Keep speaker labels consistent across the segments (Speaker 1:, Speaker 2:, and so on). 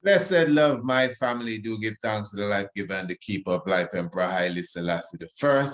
Speaker 1: Blessed love, my family, do give thanks to the life giver and the keeper of life, Emperor Haile Selassie I.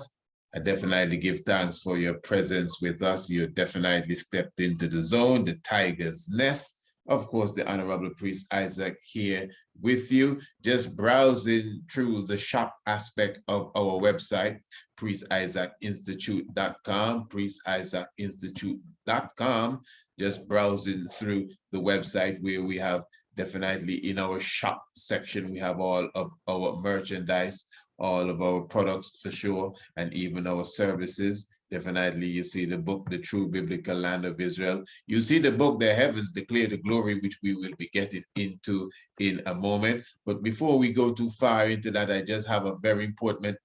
Speaker 1: I definitely give thanks for your presence with us. You definitely stepped into the zone, the tiger's nest. Of course, the Honorable Priest Isaac here with you, just browsing through the shop aspect of our website, priestisaacinstitute.com, priestisaacinstitute.com, just browsing through the website where we have definitely in our shop section, we have all of our merchandise, all of our products for sure, and even our services. Definitely, you see the book, The True Biblical Land of Israel. You see the book, The Heavens Declare the Glory, which we will be getting into in a moment. But before we go too far into that, I just have a very important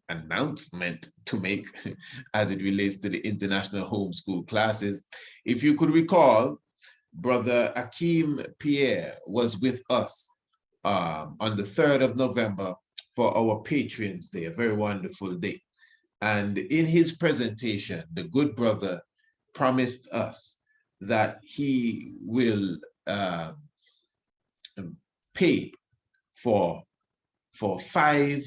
Speaker 1: announcement to make as it relates to the international homeschool classes. If you could recall, Brother Akeem Pierre was with us on the 3rd of November for our Patrons Day, a very wonderful day. And in his presentation, the good brother promised us that he will pay for 5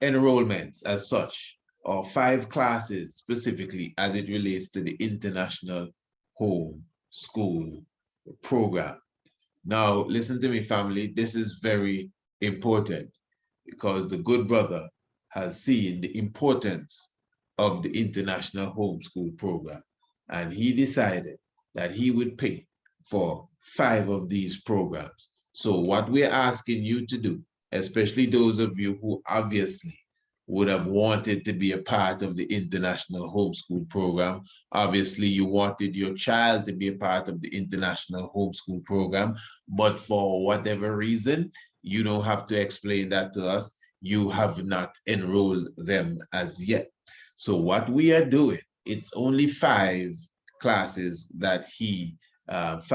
Speaker 1: enrollments as such, or 5 classes specifically as it relates to the International Home School Program. Now, listen to me, family. This is very important because the good brother has seen the importance of the International Homeschool Program, and he decided that he would pay for 5 of these programs. So what we're asking you to do, especially those of you who obviously would have wanted to be a part of the International Homeschool Program, obviously you wanted your child to be a part of the International Homeschool Program, but for whatever reason, you don't have to explain that to us. You have not enrolled them as yet. So what we are doing, it's only 5 classes that he, 5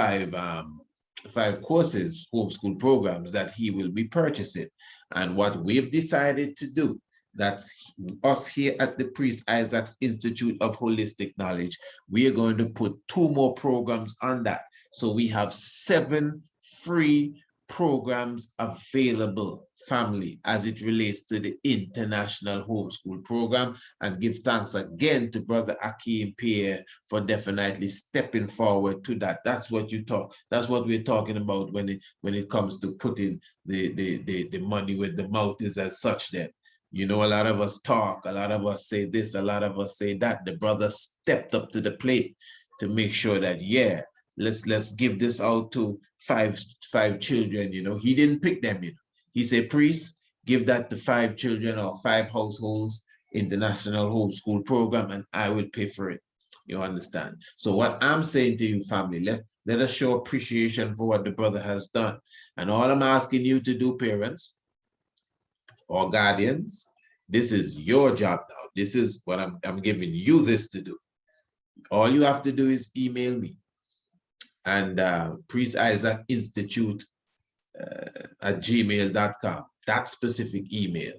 Speaker 1: courses, homeschool programs that he will be purchasing. And what we've decided to do, that's us here at the Priest Isaac's Institute of Holistic Knowledge, we are going to put 2 more programs on that. So we have 7 free programs available, family, as it relates to the International Homeschool Program. And give thanks again to Brother Akeem Pierre for definitely stepping forward to that. That's what we're talking about when it comes to putting the money where the mouth is as such. Then, you know, a lot of us talk, a lot of us say this, a lot of us say that. The brother stepped up to the plate to make sure that, yeah, let's give this out to five children. You know, he didn't pick them, you know. He said, priest, give that to 5 children or 5 households, International Homeschool Program, and I will pay for it. You understand? So what I'm saying to you, family, let us show appreciation for what the brother has done. And all I'm asking you to do, parents or guardians, this is your job now. This is what I'm giving you this to do. All you have to do is email me and Priest Isaac Institute at gmail.com. That specific email,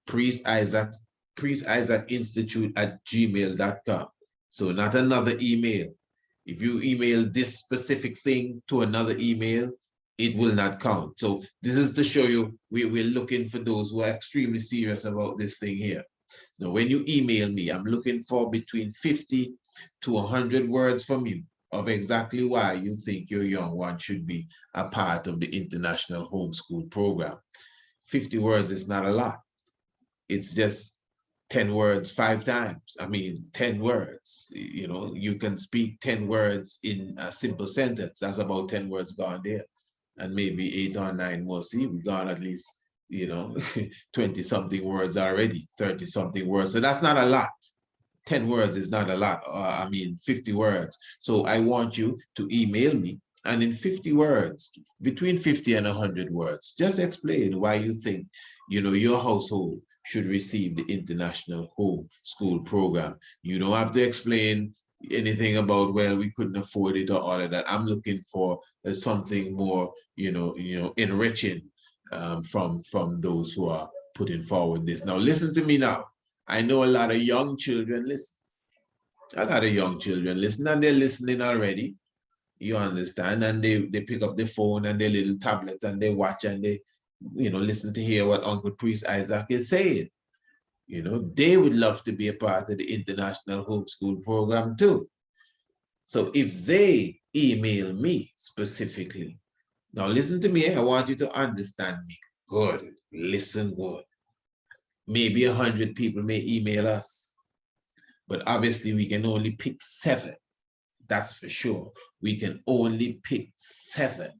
Speaker 1: Priest Isaac Institute at gmail.com. So not another email. If you email this specific thing to another email, it will not count. So this is to show you we're looking for those who are extremely serious about this thing here. Now, when you email me, I'm looking for between 50 to 100 words from you of exactly why you think your young one should be a part of the International Homeschool Program. 50 words is not a lot. It's just 10 words 5 times. I mean, 10 words. You know, you can speak 10 words in a simple sentence. That's about 10 words gone there. And maybe 8 or 9 more. See, we've gone at least, you know, 20-something words already, 30-something words. So that's not a lot. 10 words is not a lot. I mean, 50 words. So I want you to email me, and in 50 words, between 50 and 100 words, just explain why you think, you know, your household should receive the International Homeschool Program. You don't have to explain anything about, well, we couldn't afford it or all of that. I'm looking for something more, you know, enriching from those who are putting forward this. Now, listen to me now. I know a lot of young children listen. A lot of young children listen, and they're listening already. You understand? And they pick up the phone and their little tablet and they watch and they, listen to hear what Uncle Priest Isaac is saying. They would love to be a part of the international homeschool program too. So if they email me specifically, now listen to me, I want you to understand me good. Listen good. Maybe 100 people may email us, but obviously we can only pick 7. That's for sure. We can only pick 7.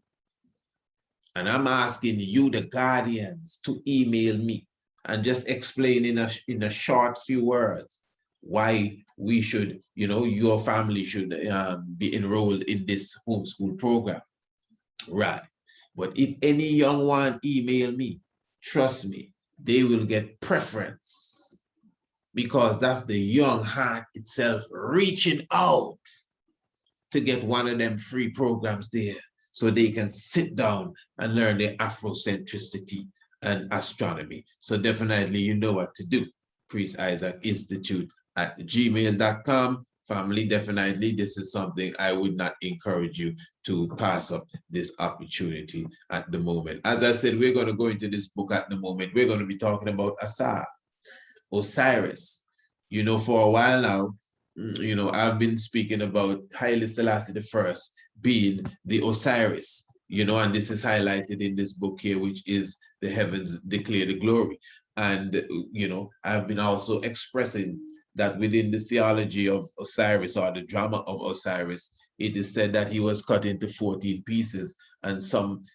Speaker 1: And I'm asking you, the guardians, to email me and just explain in a short few words why we should, your family should be enrolled in this homeschool program. Right. But if any young one email me, trust me, they will get preference, because that's the young heart itself reaching out to get one of them free programs there so they can sit down and learn their Afrocentricity and astronomy. So definitely you know what to do. Priest Isaac Institute at gmail.com. Family, definitely this is something I would not encourage you to pass up this opportunity at the moment. As I said, we're going to go into this book at the moment. We're going to be talking about Osiris. For a while now, I've been speaking about Haile Selassie I being the Osiris, and this is highlighted in this book here, which is The Heavens Declare the Glory. And, I've been also expressing that within the theology of Osiris, or the drama of Osiris, it is said that he was cut into 14 pieces, and some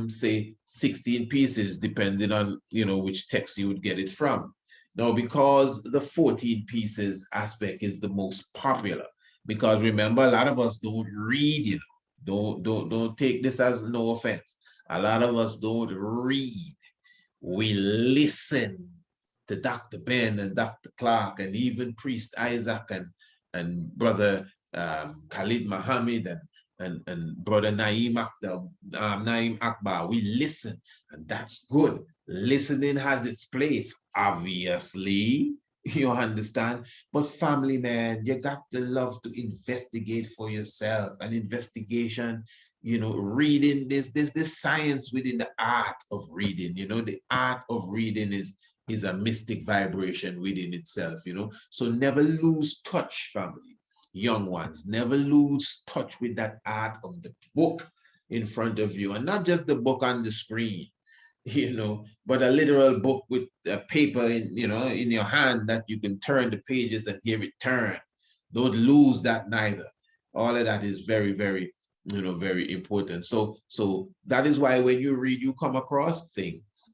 Speaker 1: say 16 pieces, depending on, which text you would get it from. Now, because the 14 pieces aspect is the most popular, because remember, a lot of us don't read, don't take this as no offense. A lot of us don't read. We listen to Dr. Ben and Dr. Clark and even Priest Isaac and Brother Khalid Muhammad and Brother Naeem Akbar. We listen, and that's good. Listening has its place, obviously, you understand? But family, man, you got to love to investigate for yourself. And investigation, reading, this science within the art of reading. The art of reading is a mystic vibration within itself, So never lose touch, family. Young ones, never lose touch with that art of the book in front of you, and not just the book on the screen, but a literal book with a paper in your hand that you can turn the pages and hear it turn. Don't lose that neither. All of that is very, very, very important. So that is why when you read, you come across things.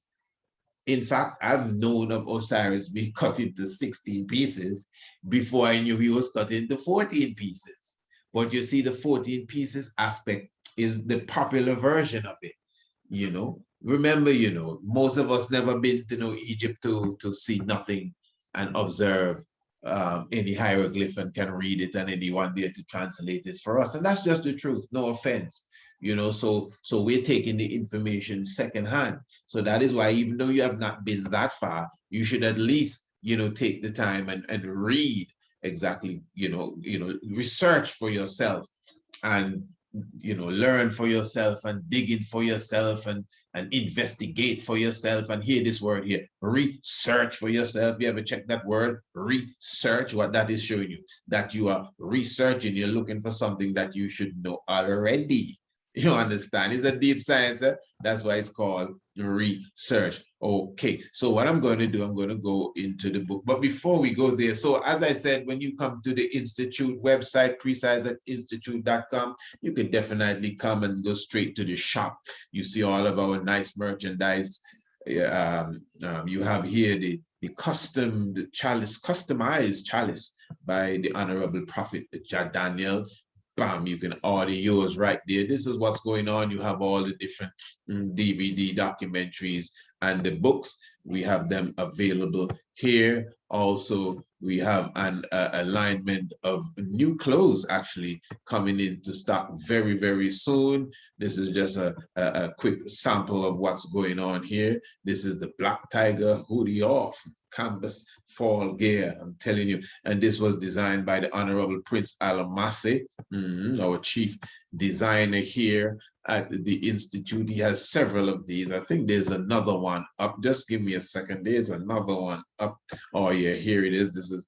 Speaker 1: In fact, I've known of Osiris being cut into 16 pieces before I knew he was cut into 14 pieces. But you see, the 14 pieces aspect is the popular version of it, Remember, most of us never been to Egypt to see nothing and observe any hieroglyph and can read it, and anyone there to translate it for us. And that's just the truth, no offense. So we're taking the information secondhand. So that is why, even though you have not been that far, you should at least, take the time and read exactly, research for yourself and, learn for yourself and dig in for yourself and investigate for yourself. And hear this word here, research for yourself. You ever check that word, research? What that is showing you, that you are researching, you're looking for something that you should know already. You understand? It's a deep science. That's why it's called research. Okay, so what I'm going to do, I'm going to go into the book. But before we go there, so as I said, when you come to the Institute website, priestIsaacInstitute.com, you can definitely come and go straight to the shop. You see all of our nice merchandise. You have here the chalice, customized chalice by the Honorable Prophet Jah Daniel. Bam, you can order yours right there. This is what's going on. You have all the different DVD documentaries and the books. We have them available here. Also, We have an alignment of new clothes actually coming into stock very, very soon. This is just a quick sample of what's going on here. This is the Black Tiger hoodie off campus fall gear, I'm telling you. And this was designed by the Honorable Prince Alamase, our chief designer here at the Institute. He has several of these. I think there's another one up. Just give me a second. There's another one up. Oh yeah, here it is. This is,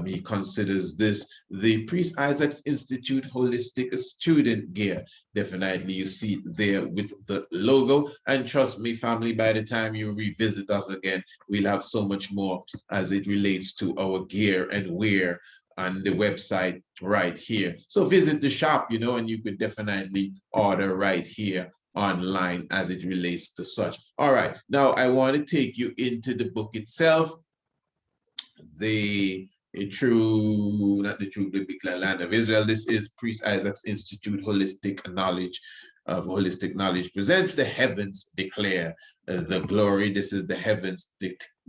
Speaker 1: he considers this the Priest Isaac's Institute Holistic Student Gear. Definitely you see it there with the logo. And trust me, family, by the time you revisit us again, we'll have so much more as it relates to our gear and wear on the website right here. So visit the shop, you know, and you could definitely order right here online as it relates to such. All right, now I want to take you into the book itself. Not the true biblical land of Israel. This is Priest Isaac's Institute Holistic Knowledge presents the heavens declare the glory. This is the heavens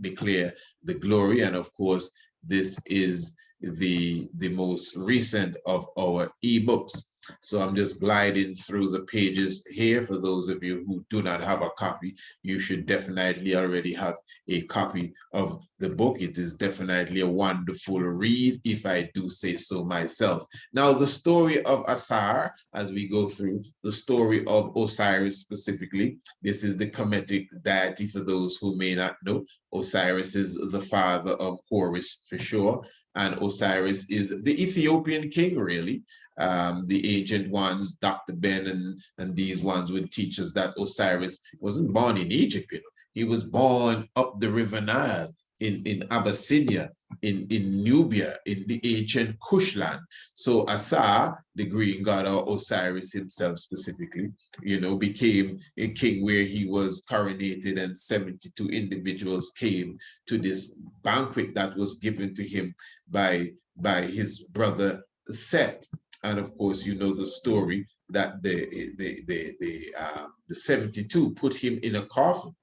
Speaker 1: declare the glory, and of course this is the most recent of our ebooks. So I'm just gliding through the pages here. For those of you who do not have a copy, you should definitely already have a copy of the book. It is definitely a wonderful read, if I do say so myself. Now, the story of Asar, as we go through, the story of Osiris specifically, this is the Kemetic deity for those who may not know. Osiris is the father of Horus for sure, and Osiris is the Ethiopian king, really. The ancient ones, Dr. Ben and these ones would teach us that Osiris wasn't born in Egypt, you know. He was born up the River Nile in Abyssinia, in Nubia, in the ancient Kushland. So Asa, the Greek god, or Osiris himself specifically, you know, became a king where he was coronated, and 72 individuals came to this banquet that was given to him by his brother Seth. And of course, you know the story that the 72 put him in a coffin,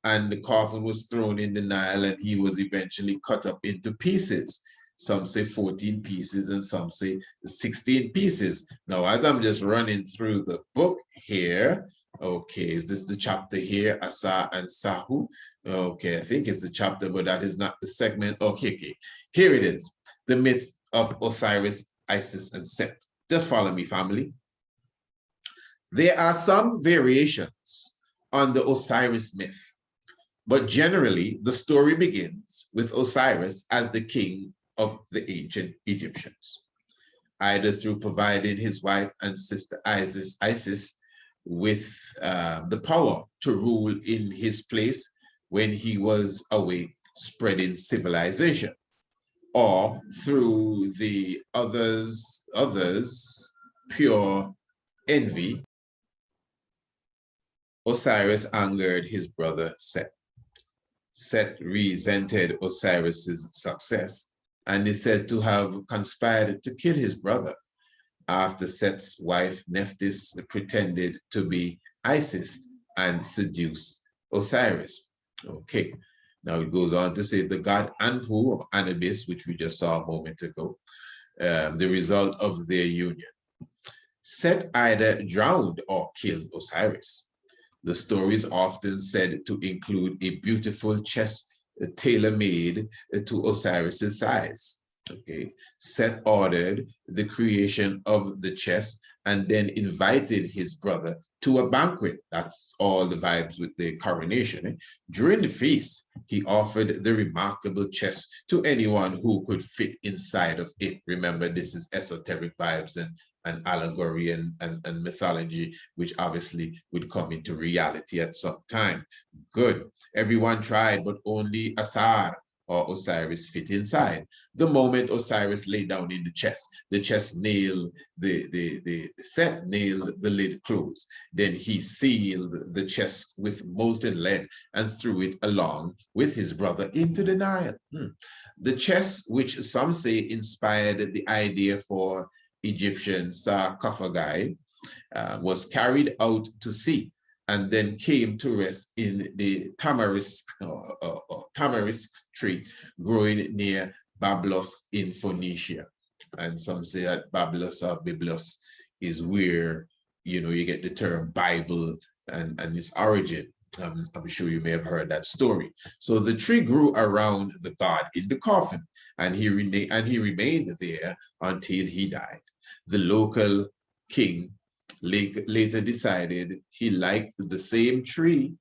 Speaker 1: and the coffin was thrown in the Nile, and he was eventually cut up into pieces. Some say 14 pieces, and some say 16 pieces. Now, as I'm just running through the book here, okay, is this the chapter here, Asa and Sahu? Okay, I think it's the chapter, but that is not the segment. Okay, here it is, the myth of Osiris, Isis, and Seth. Just follow me, family. There are some variations on the Osiris myth, but generally the story begins with Osiris as the king of the ancient Egyptians, either through providing his wife and sister Isis with the power to rule in his place when he was away spreading civilization, or through the others' pure envy. Osiris angered his brother Seth. Seth resented Osiris's success and is said to have conspired to kill his brother after Seth's wife Nephthys pretended to be Isis and seduced Osiris. Okay. Now it goes on to say the god Anpu of Anubis, which we just saw a moment ago, the result of their union. Seth either drowned or killed Osiris. The story is often said to include a beautiful chest tailor-made to Osiris's size. Okay, Seth ordered the creation of the chest and then invited his brother to a banquet. That's all the vibes with the coronation. During the feast, he offered the remarkable chest to anyone who could fit inside of it. Remember, this is esoteric vibes and allegory and mythology, which obviously would come into reality at some time. Good. Everyone tried, but only Asar or Osiris fit inside. The moment Osiris lay down in the chest nailed the Seth nailed the lid closed. Then he sealed the chest with molten lead and threw it along with his brother into the Nile. The chest, which some say inspired the idea for Egyptian sarcophagi, was carried out to sea and then came to rest in the tamarisk tree growing near Bablos in Phoenicia. And some say that Bablos or Byblos is where, you know, you get the term Bible and its origin. I'm sure you may have heard that story. So the tree grew around the god in the coffin, and he remained there until he died. The local king later decided he liked the same tree,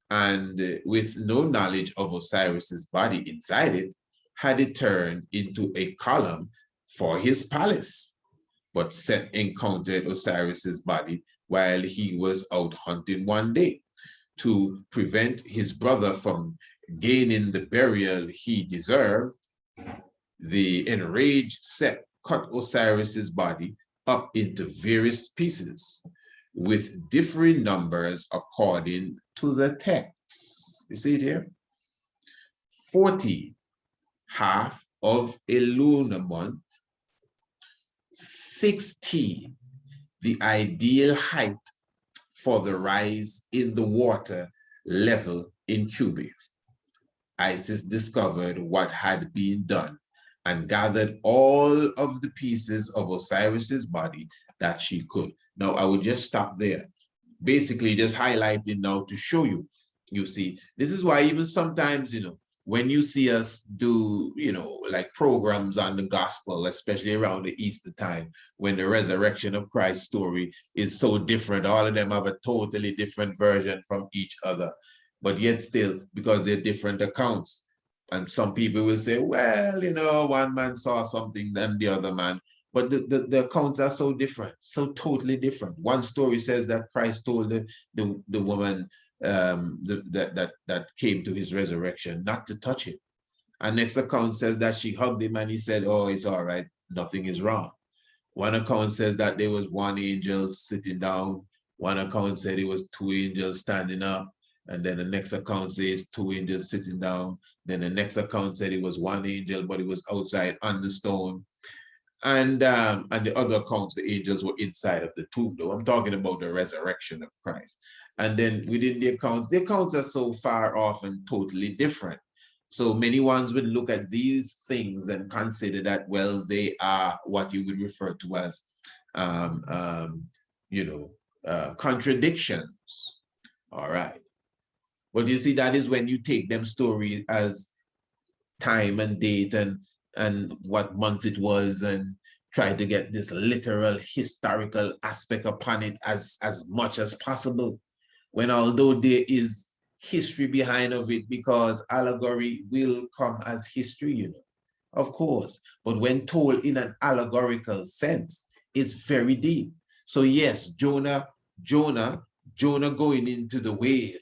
Speaker 1: and with no knowledge of Osiris's body inside it, had it turned into a column for his palace. But Set encountered Osiris's body while he was out hunting one day. To prevent his brother from gaining the burial he deserved, the enraged Set cut Osiris's body up into various pieces with differing numbers according to the text. You see it here? 40, half of a lunar month. 60, the ideal height for the rise in the water level in cubits. Isis discovered what had been done and gathered all of the pieces of Osiris's body that she could. Now, I would just stop there. Basically, just highlighting now to show you, you see, this is why even sometimes, you know, when you see us do, you know, like programs on the gospel, especially around the Easter time, when the resurrection of Christ's story is so different, all of them have a totally different version from each other, but yet still, because they're different accounts. And some people will say, well, you know, one man saw something than the other man, but the accounts are so different, so totally different. One story says that Christ told the woman that came to his resurrection not to touch him. And next account says that she hugged him and he said, oh, it's all right, nothing is wrong. One account says that there was one angel sitting down. One account said it was two angels standing up. And then the next account says two angels sitting down. Then the next account said it was one angel, but it was outside on the stone. And the other accounts, the angels were inside of the tomb, though. I'm talking about the resurrection of Christ. And then within the accounts are so far off and totally different. So many ones would look at these things and consider that, well, they are what you would refer to as, contradictions. All right. But you see, that is when you take them stories as time and date and what month it was and try to get this literal historical aspect upon it as much as possible. When although there is history behind of it, because allegory will come as history, you know, of course. But when told in an allegorical sense, it's very deep. So yes, Jonah going into the whale.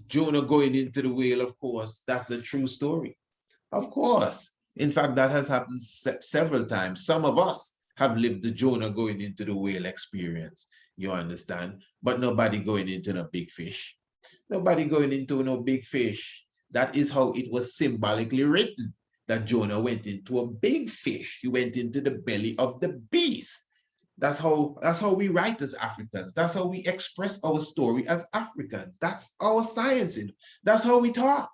Speaker 1: Jonah going into the whale, of course, that's a true story. Of course. In fact, that has happened several times. Some of us have lived the Jonah going into the whale experience, you understand? But nobody going into no big fish. Nobody going into no big fish. That is how it was symbolically written, that Jonah went into a big fish. He went into the belly of the beast. That's how we write as Africans. That's how we express our story as Africans. That's our science. That's how we talk,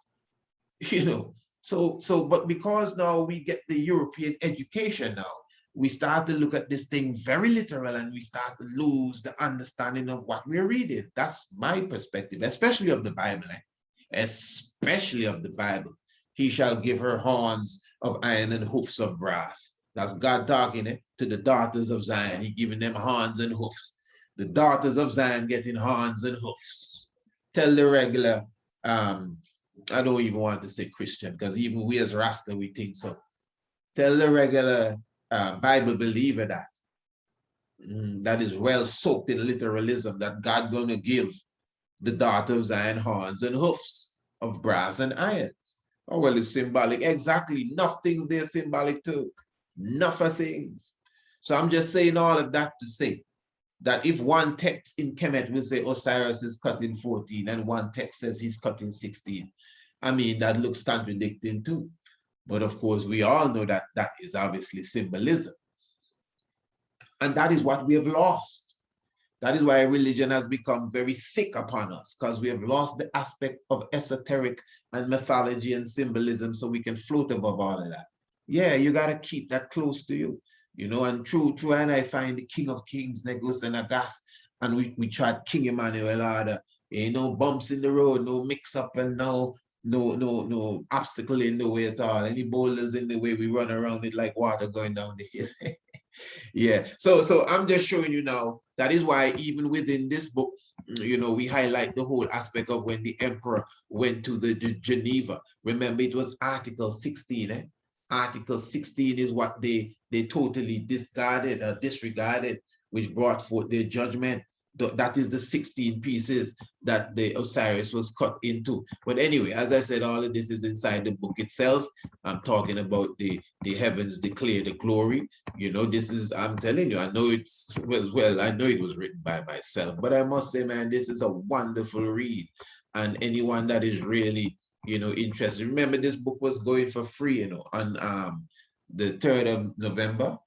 Speaker 1: you know. But because now we get the European education now, we start to look at this thing very literal and we start to lose the understanding of what we're reading. That's my perspective, especially of the Bible, especially of the Bible. He shall give her horns of iron and hoofs of brass. That's God talking to the daughters of Zion. He giving them horns and hoofs. The daughters of Zion getting horns and hoofs. Tell the regular, I don't even want to say Christian, because even we as Rasta, we think so. Tell the regular Bible believer that is well soaked in literalism, that God gonna give the daughter of Zion horns and hoofs of brass and irons. Oh, well, it's symbolic. Exactly. Nothing's there symbolic too. Enough of things. So I'm just saying all of that to say that if one text in Kemet will say Osiris is cutting 14 and one text says he's cutting 16, I mean, that looks contradicting too. But of course, we all know that that is obviously symbolism. And that is what we have lost. That is why religion has become very thick upon us, because we have lost the aspect of esoteric and mythology and symbolism, so we can float above all of that. Yeah, you got to keep that close to you, you know, and true, and I find the King of Kings, Negus and Agas, and we tried King Emmanuel order, no bumps in the road, no mix up, and no obstacle in the way at all. Any boulders in the way, we run around it like water going down the hill. Yeah, so I'm just showing you now. That is why even within this book, you know, we highlight the whole aspect of when the emperor went to the Geneva. Remember, it was Article 16. Article 16 is what they totally discarded or disregarded, which brought forth their judgment. That is the 16 pieces that the Osiris was cut into. But anyway, as I said, all of this is inside the book itself. I'm talking about the heavens declare the glory. You know, this is, I'm telling you, I know it's, well, I know it was written by myself, but I must say, man, this is a wonderful read. And anyone that is really, you know, interested, remember this book was going for free, you know, on the 3rd of November,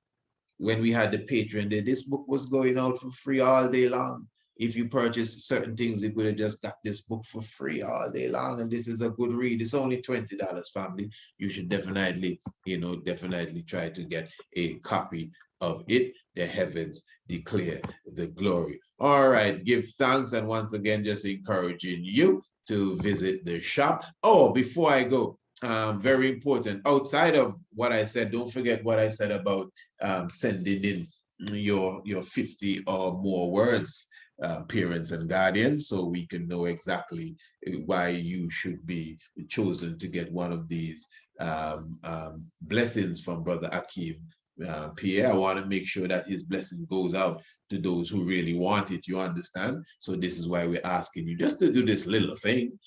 Speaker 1: when we had the Patreon day. This book was going out for free all day long. If you purchase certain things, you could have just got this book for free all day long. And this is a good read. It's only $20, family. You should definitely, you know, definitely try to get a copy of it. The heavens declare the glory. All right, give thanks. And once again, just encouraging you to visit the shop. Oh, before I go, very important, outside of what I said, don't forget what I said about sending in your 50 or more words, parents and guardians, so we can know exactly why you should be chosen to get one of these blessings from Brother Akeem Pierre. I want to make sure that his blessing goes out to those who really want it, you understand? So this is why we're asking you just to do this little thing.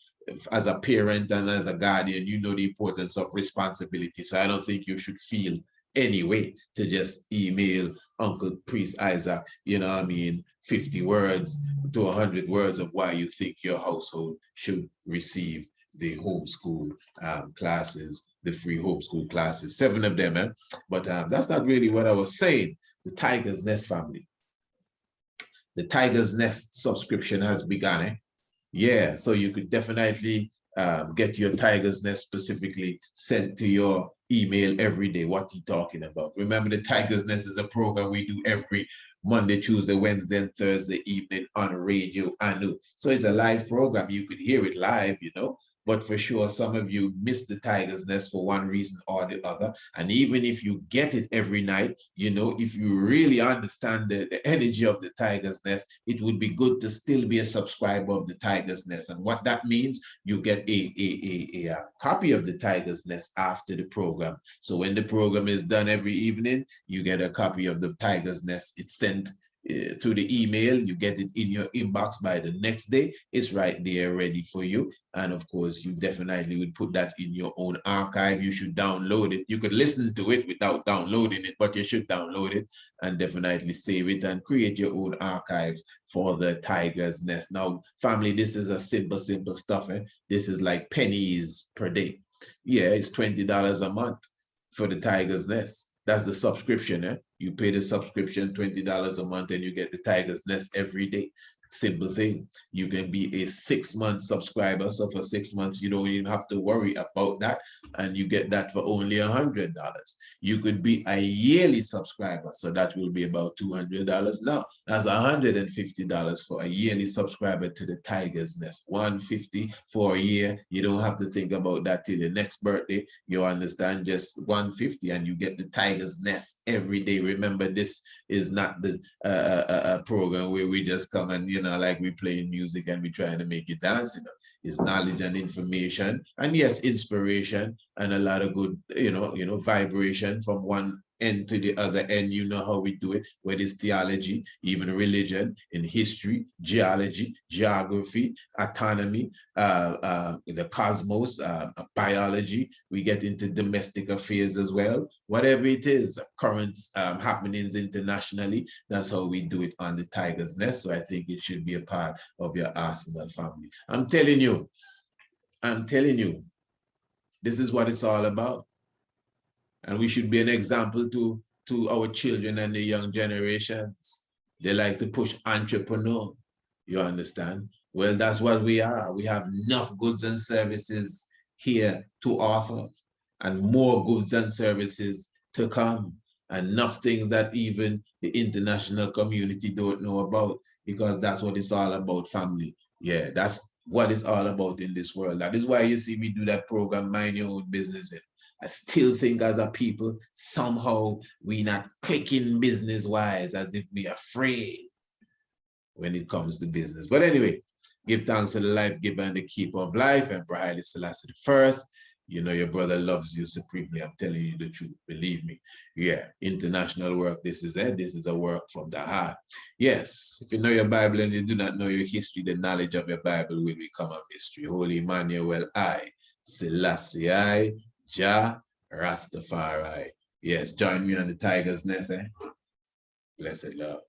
Speaker 1: As a parent and as a guardian, you know the importance of responsibility. So I don't think you should feel any way to just email Uncle Priest Isaac, you know what I mean, 50 words to 100 words of why you think your household should receive the homeschool classes, the free homeschool classes, 7 of them. But that's not really what I was saying. The Tiger's Nest family. The Tiger's Nest subscription has begun. Yeah, so you could definitely get your Tiger's Nest specifically sent to your email every day. What you talking about? Remember, the Tiger's Nest is a program we do every Monday, Tuesday, Wednesday, and Thursday evening on Radio Anu. So it's a live program. You could hear it live, you know. But for sure, some of you miss the Tiger's Nest for one reason or the other. And even if you get it every night, you know, if you really understand the energy of the Tiger's Nest, it would be good to still be a subscriber of the Tiger's Nest. And what that means, you get a copy of the Tiger's Nest after the program. So when the program is done every evening, you get a copy of the Tiger's Nest. It's sent through the email. You get it in your inbox by the next day. It's right there ready for you. And of course, you definitely would put that in your own archive. You should download it. You could listen to it without downloading it, but you should download it and definitely save it and create your own archives for the Tiger's Nest. Now, family, this is a simple stuff. This is like pennies per day. Yeah, it's $20 a month for the Tiger's Nest. That's the subscription. You pay the subscription, $20 a month, and you get the Tiger's Nest every day. Simple thing. You can be a 6-month subscriber. So for 6 months, you don't even have to worry about that. And you get that for only $100. You could be a yearly subscriber. So that will be about $200 now. That's $150 for a yearly subscriber to the Tiger's Nest. $150 for a year. You don't have to think about that till your next birthday. You understand? Just $150 and you get the Tiger's Nest every day. Remember, this is not the a program where we just come and, you know, like we playing music and we trying to make you dance. You know, it's knowledge and information, and yes, inspiration and a lot of good, you know, vibration from one end to the other end. You know how we do it, whether it's theology, even religion, in history, geology, geography, autonomy, the cosmos, biology. We get into domestic affairs as well. Whatever it is, current happenings internationally, that's how we do it on the Tiger's Nest. So I think it should be a part of your arsenal, family. I'm telling you, this is what it's all about. And we should be an example to our children and the young generations. They like to push entrepreneur, you understand? Well, that's what we are. We have enough goods and services here to offer. and more goods and services to come. Enough things that even the international community don't know about, because that's what it's all about, family. Yeah, that's what it's all about in this world. That is why you see me do that program, Mind Your Own Business. I still think as a people, somehow we not clicking business-wise, as if we are afraid when it comes to business. But anyway, give thanks to the life giver and the keeper of life, Emperor Haile Selassie I. You know your brother loves you supremely. I'm telling you the truth. Believe me. Yeah, international work. This is it. This is a work from the heart. Yes, if you know your Bible and you do not know your history, the knowledge of your Bible will become a mystery. Holy Emmanuel, I, Selassie, I, Jah, Rastafari. Yes, join me on the Tiger's Nest. Blessed love.